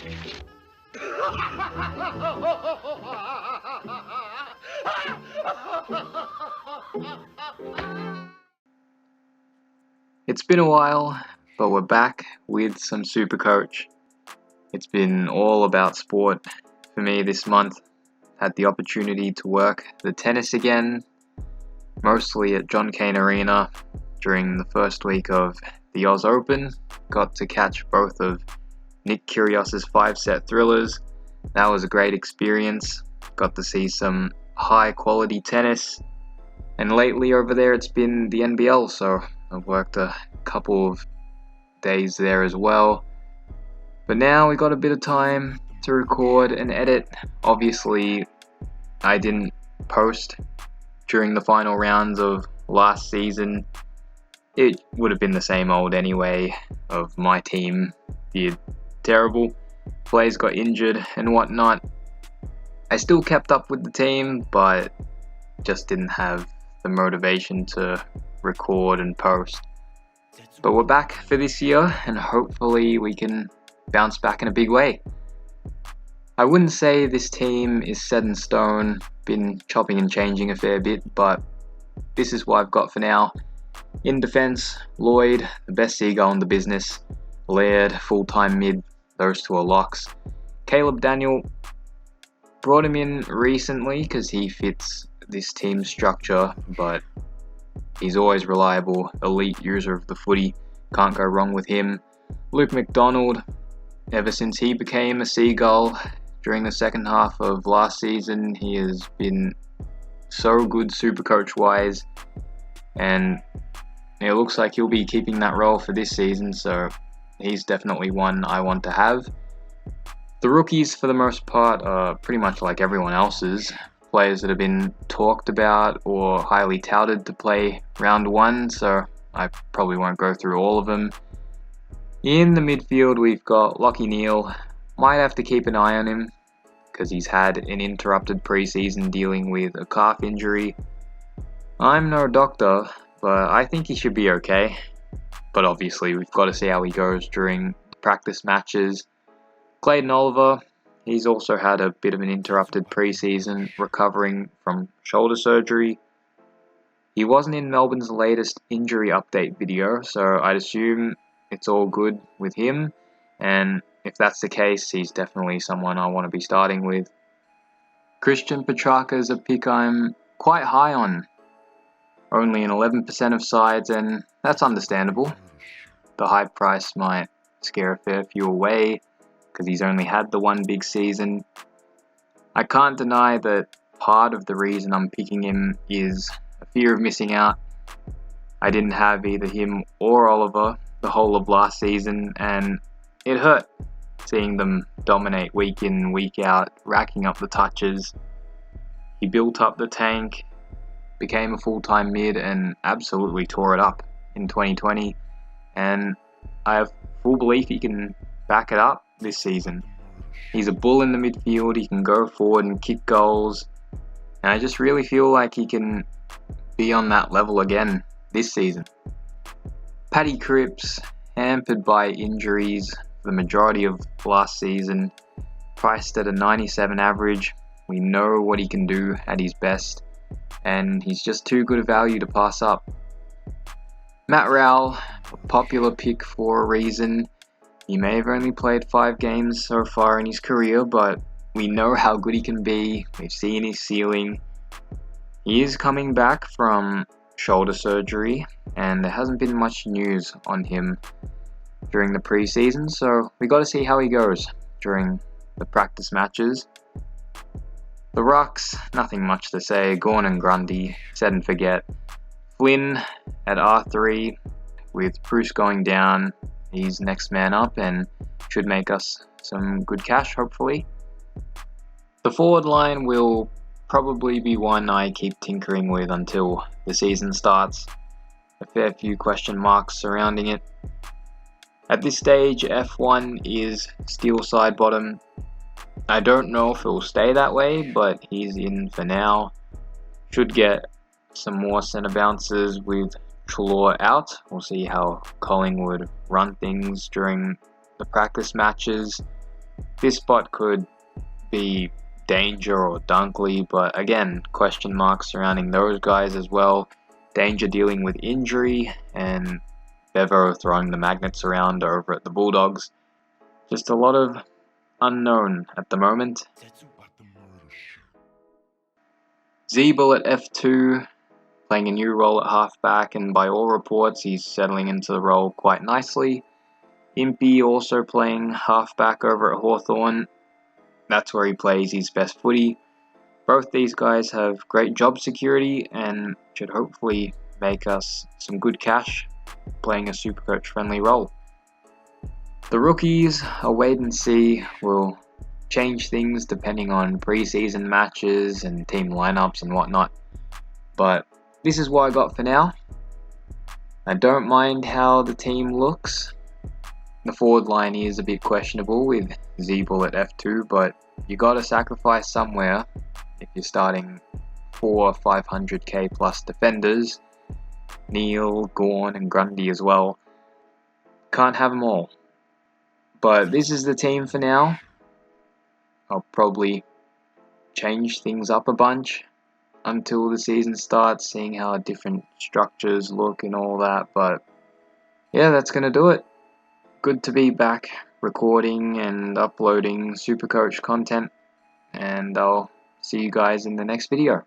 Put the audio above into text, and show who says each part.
Speaker 1: It's been a while, but we're back with some SuperCoach. It's been all about sport for me this month. Had the opportunity to work the tennis again, mostly at John Cain Arena during the first week of the Oz Open. Got to catch both of Nick Kyrgios's 5-set thrillers. That was a great experience. Got to see some high quality tennis. And lately over there it's been the NBL, so I've worked a couple of days there as well. But now we got a bit of time to record and edit. Obviously, I didn't post during the final rounds of last season. It would have been the same old anyway, of my team did terrible. Players got injured and whatnot. I still kept up with the team, but just didn't have the motivation to record and post. But we're back for this year, and hopefully we can bounce back in a big way. I wouldn't say this team is set in stone, been chopping and changing a fair bit, but this is what I've got for now. In defense, Lloyd, the best seagull in the business. Laird, full-time mid, those two are locks. Caleb Daniel, brought him in recently because he fits this team structure, but he's always reliable, elite user of the footy, can't go wrong with him. Luke Mcdonald, ever since he became a seagull during the second half of last season, he has been so good SuperCoach wise, and it looks like he'll be keeping that role for this season, so he's definitely one I want to have. The rookies, for the most part, are pretty much like everyone else's. Players that have been talked about or highly touted to play round one, so I probably won't go through all of them. In the midfield, we've got Lachie Neale. Might have to keep an eye on him because he's had an interrupted preseason dealing with a calf injury. I'm no doctor, but I think he should be okay. But obviously, we've got to see how he goes during practice matches. Clayton Oliver, he's also had a bit of an interrupted preseason, recovering from shoulder surgery. He wasn't in Melbourne's latest injury update video, so I'd assume it's all good with him. And if that's the case, he's definitely someone I want to be starting with. Christian Petrarca is a pick I'm quite high on. Only in 11% of sides, and that's understandable. The high price might scare a fair few away, because he's only had the one big season. I can't deny that part of the reason I'm picking him is a fear of missing out. I didn't have either him or Oliver the whole of last season, and it hurt seeing them dominate week in, week out, racking up the touches. He built up the tank, became a full-time mid, and absolutely tore it up in 2020, and I have full belief he can back it up this season. He's a bull in the midfield, he can go forward and kick goals, and I just really feel like he can be on that level again this season. Paddy Crips, hampered by injuries for the majority of last season, priced at a 97 average. We know what he can do at his best, and he's just too good a value to pass up. Matt Rowell, a popular pick for a reason. He may have only played 5 games so far in his career, but we know how good he can be. We've seen his ceiling. He is coming back from shoulder surgery, and there hasn't been much news on him during the preseason, so we got to see how he goes during the practice matches. The rucks, nothing much to say. Gawn and Grundy, set and forget. Flynn at R3, with Bruce going down, he's next man up and should make us some good cash, hopefully. The forward line will probably be one I keep tinkering with until the season starts. A fair few question marks surrounding it. At this stage, F1 is steel side bottom. I don't know if it will stay that way, but he's in for now. Should get some more centre bounces with Treloar out. We'll see how Collingwood run things during the practice matches. This spot could be Danger or Dunkley, but again, question marks surrounding those guys as well. Danger dealing with injury, and Bevo throwing the magnets around over at the Bulldogs. Just a lot of unknown at the moment. Zeeble at F2, playing a new role at halfback, and by all reports he's settling into the role quite nicely. Impey also playing halfback over at Hawthorn. That's where he plays his best footy. Both these guys have great job security and should hopefully make us some good cash playing a SuperCoach friendly role. The rookies, a wait and see, will change things depending on preseason matches and team lineups and whatnot. But this is what I got for now. I don't mind how the team looks. The forward line is a bit questionable with Zeeble at F2, but you gotta sacrifice somewhere if you're starting 4 500k plus defenders. Neil, Gawn and Grundy as well. Can't have them all. But this is the team for now. I'll probably change things up a bunch until the season starts, seeing how different structures look and all that. But yeah, that's gonna do it. Good to be back recording and uploading SuperCoach content, and I'll see you guys in the next video.